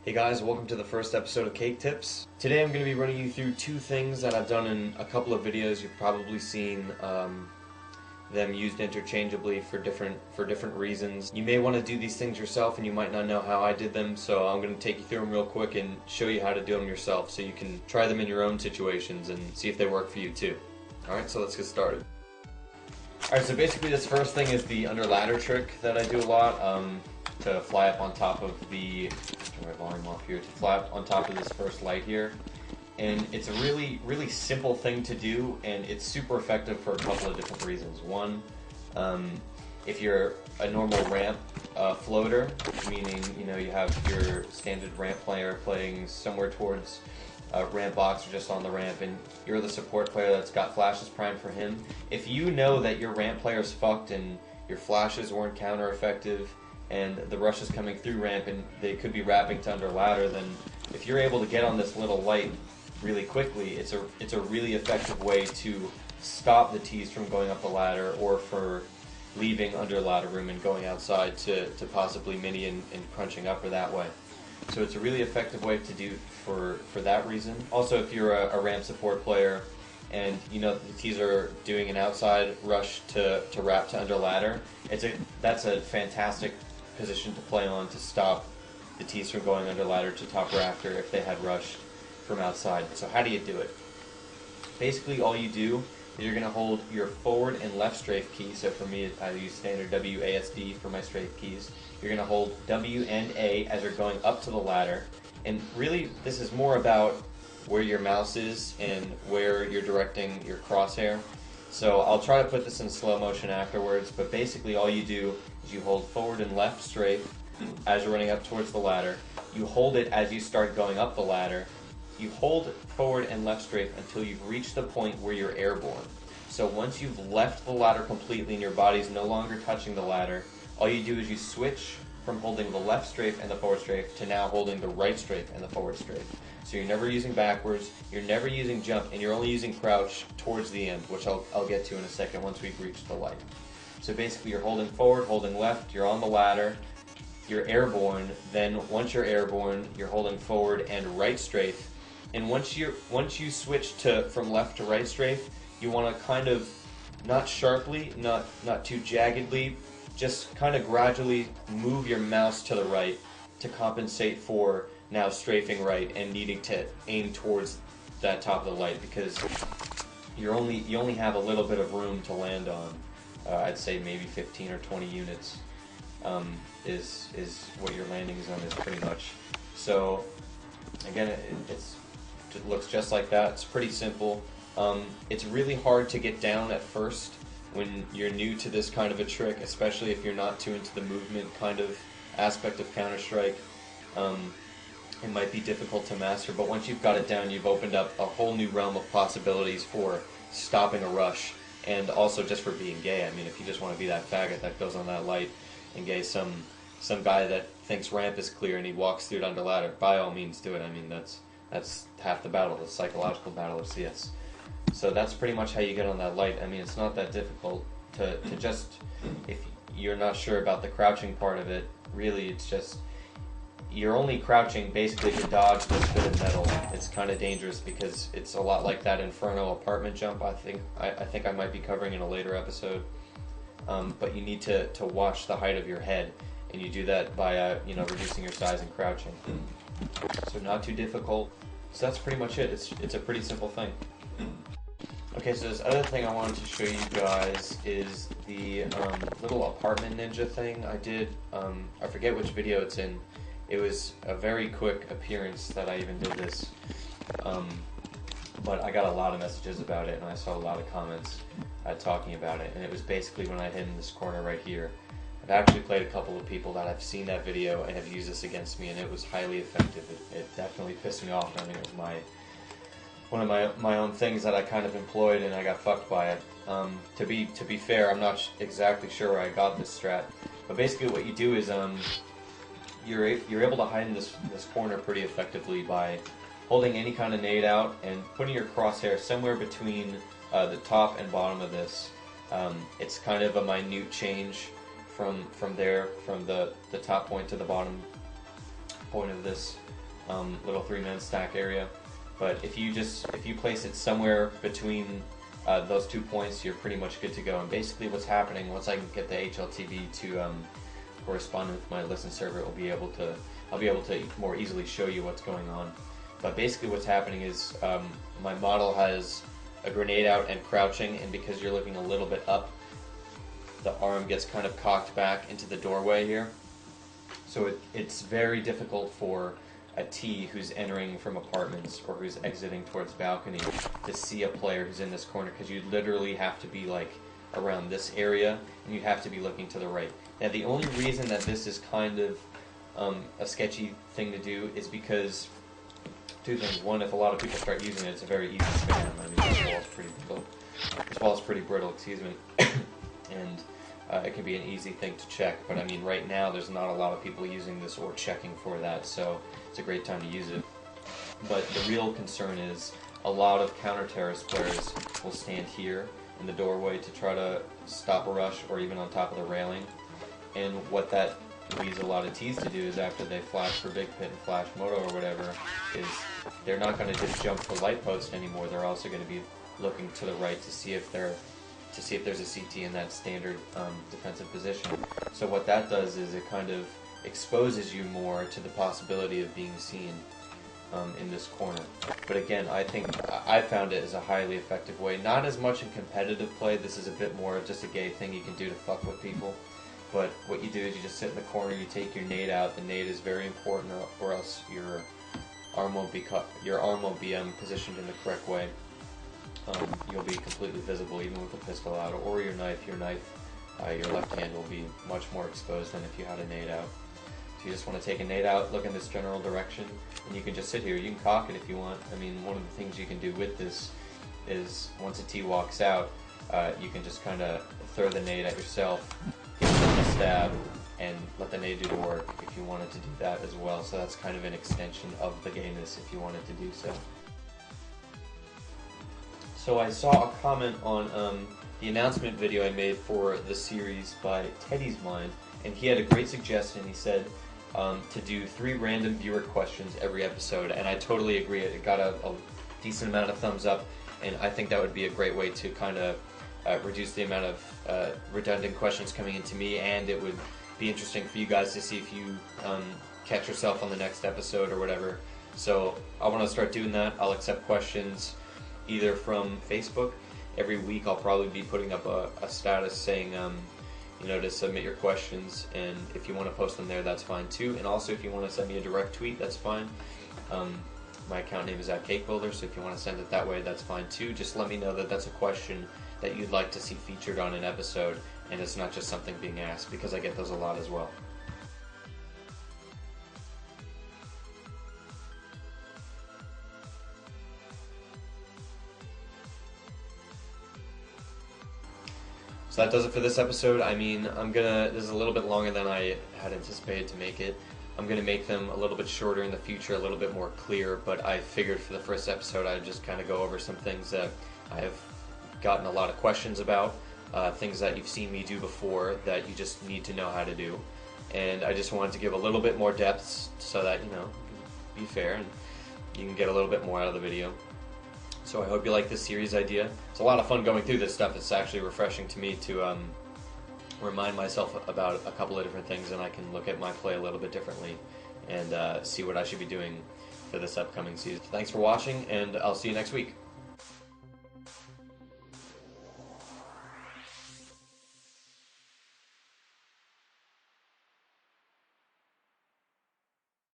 Hey guys, welcome to the first episode of Cake Tips. Today I'm going to be running you through two things that I've done in a couple of videos. You've probably seen them used interchangeably for different reasons. You may want to do these things yourself and you might not know how I did them, so I'm going to take you through them real quick and show you how to do them yourself so you can try them in your own situations and see if they work for you too. Alright, so let's get started. Alright, so basically this first thing is the under ladder trick that I do a lot. To fly up on top of the, turn my volume off here, to fly up on top of this first light here. And it's a really simple thing to do, and it's super effective for a couple of different reasons. One, if you're a normal ramp floater, meaning you have your standard ramp player playing somewhere towards ramp box or just on the ramp, and you're the support player that's got flashes primed for him. If you know that your ramp player's fucked and your flashes weren't counter effective, and the rush is coming through ramp and they could be wrapping to under ladder, then if you're able to get on this little light really quickly, it's a really effective way to stop the tees from going up the ladder or for leaving under ladder room and going outside to possibly mini and crunching upper that way. So it's a really effective way to do for that reason. Also, if you're a ramp support player and the tees are doing an outside rush to wrap to under ladder, that's a fantastic position to play on to stop the tees from going under ladder to top rafter if they had rushed from outside. So how do you do it? Basically all you do is you're going to hold your forward and left strafe key. So for me I use standard WASD for my strafe keys. You're going to hold W and A as you're going up to the ladder, and really this is more about where your mouse is and where you're directing your crosshair. So I'll try to put this in slow motion afterwards, but basically all you do is you hold forward and left strafe as you're running up towards the ladder. You hold it as you start going up the ladder. You hold forward and left strafe until you've reached the point where you're airborne. So once you've left the ladder completely and your body's no longer touching the ladder, all you do is you switch from holding the left strafe and the forward strafe to now holding the right strafe and the forward strafe. So you're never using backwards, you're never using jump, and you're only using crouch towards the end, which I'll get to in a second once we've reached the light. So basically you're holding forward, holding left, you're on the ladder, you're airborne, then once you're airborne, you're holding forward and right strafe. And once you switch from left to right strafe, you want to kind of, not sharply, not too jaggedly, just kind of gradually move your mouse to the right to compensate for now strafing right and needing to aim towards that top of the light, because you only have a little bit of room to land on. I'd say maybe 15 or 20 units is what your landing zone is pretty much. So again, it looks just like that. It's pretty simple. It's really hard to get down at first when you're new to this kind of a trick, especially if you're not too into the movement kind of aspect of Counter-Strike. It might be difficult to master, but once you've got it down, you've opened up a whole new realm of possibilities for stopping a rush, and also just for being gay. I mean, if you just want to be that faggot that goes on that light and gay some guy that thinks ramp is clear and he walks through it under ladder, by all means do it. I mean, that's half the battle, the psychological battle of CS. So that's pretty much how you get on that light. I mean, it's not that difficult to just, if you're not sure about the crouching part of it, really it's just, you're only crouching basically to dodge this bit of metal. It's kind of dangerous because it's a lot like that Inferno apartment jump I think I might be covering in a later episode. But you need to watch the height of your head, and you do that by reducing your size and crouching. So not too difficult. So that's pretty much it. It's a pretty simple thing. Okay, so this other thing I wanted to show you guys is the little apartment ninja thing I did. I forget which video it's in. It was a very quick appearance that I even did this, but I got a lot of messages about it and I saw a lot of comments talking about it, and it was basically when I hid in this corner right here. I've actually played a couple of people that have seen that video and have used this against me, and it was highly effective. It definitely pissed me off. I mean, it was one of my own things that I kind of employed, and I got fucked by it. To be fair, I'm not exactly sure where I got this strat, but basically what you do is you're able to hide in this corner pretty effectively by holding any kind of nade out and putting your crosshair somewhere between the top and bottom of this. It's kind of a minute change from the top point to the bottom point of this little 3-man stack area. But if you place it somewhere between those 2 points, you're pretty much good to go. And basically what's happening, once I can get the HLTV to correspond with my listen server, I'll be able to more easily show you what's going on. But basically what's happening is my model has a grenade out and crouching, and because you're looking a little bit up, the arm gets kind of cocked back into the doorway here. So it's very difficult for a T who's entering from apartments or who's exiting towards balcony to see a player who's in this corner, because you literally have to be like around this area and you have to be looking to the right. Now the only reason that this is kind of a sketchy thing to do is because two things. One, if a lot of people start using it, it's a very easy spam. I mean, this wall is pretty brittle. This wall is pretty brittle, excuse me, and it can be an easy thing to check. But I mean, right now there's not a lot of people using this or checking for that, so it's a great time to use it. But the real concern is a lot of counter-terrorist players will stand here in the doorway to try to stop a rush, or even on top of the railing. And what that leads a lot of T's to do is, after they flash for Big Pit and flash Moto or whatever, is they're not going to just jump for light post anymore. They're also going to be looking to the right to see if there's a CT in that standard defensive position. So what that does is it kind of exposes you more to the possibility of being seen in this corner. But again, I think I found it as a highly effective way. Not as much in competitive play. This is a bit more of just a gay thing you can do to fuck with people. But what you do is you just sit in the corner, you take your nade out. The nade is very important, or else your arm won't be positioned in the correct way. You'll be completely visible even with a pistol out, or your knife. Your left hand will be much more exposed than if you had a nade out. So you just want to take a nade out, look in this general direction, and you can just sit here. You can cock it if you want. I mean, one of the things you can do with this is once a T walks out, you can just kind of throw the nade at yourself, give it a stab, and let the nade do the work if you wanted to do that as well. So that's kind of an extension of the gayness if you wanted to do so. So I saw a comment on the announcement video I made for the series by Teddy's Mind, and he had a great suggestion. He said to do 3 random viewer questions every episode, and I totally agree. It got a decent amount of thumbs up, and I think that would be a great way to kind of reduce the amount of redundant questions coming into me, and it would be interesting for you guys to see if you catch yourself on the next episode or whatever. So I want to start doing that. I'll accept questions either from Facebook. Every week I'll probably be putting up a status saying, to submit your questions, and if you want to post them there, that's fine too. And also, if you want to send me a direct tweet, that's fine. My account name is @CakeBuilder, so if you want to send it that way, that's fine too. Just let me know that that's a question that you'd like to see featured on an episode, and it's not just something being asked, because I get those a lot as well. So that does it for this episode. I mean, this is a little bit longer than I had anticipated to make it. I'm gonna make them a little bit shorter in the future, a little bit more clear, but I figured for the first episode I'd just kind of go over some things that I have gotten a lot of questions about, things that you've seen me do before that you just need to know how to do. And I just wanted to give a little bit more depth so that, be fair and you can get a little bit more out of the video. So I hope you like this series idea. It's a lot of fun going through this stuff. It's actually refreshing to me to remind myself about a couple of different things, and I can look at my play a little bit differently and see what I should be doing for this upcoming season. Thanks for watching, and I'll see you next week.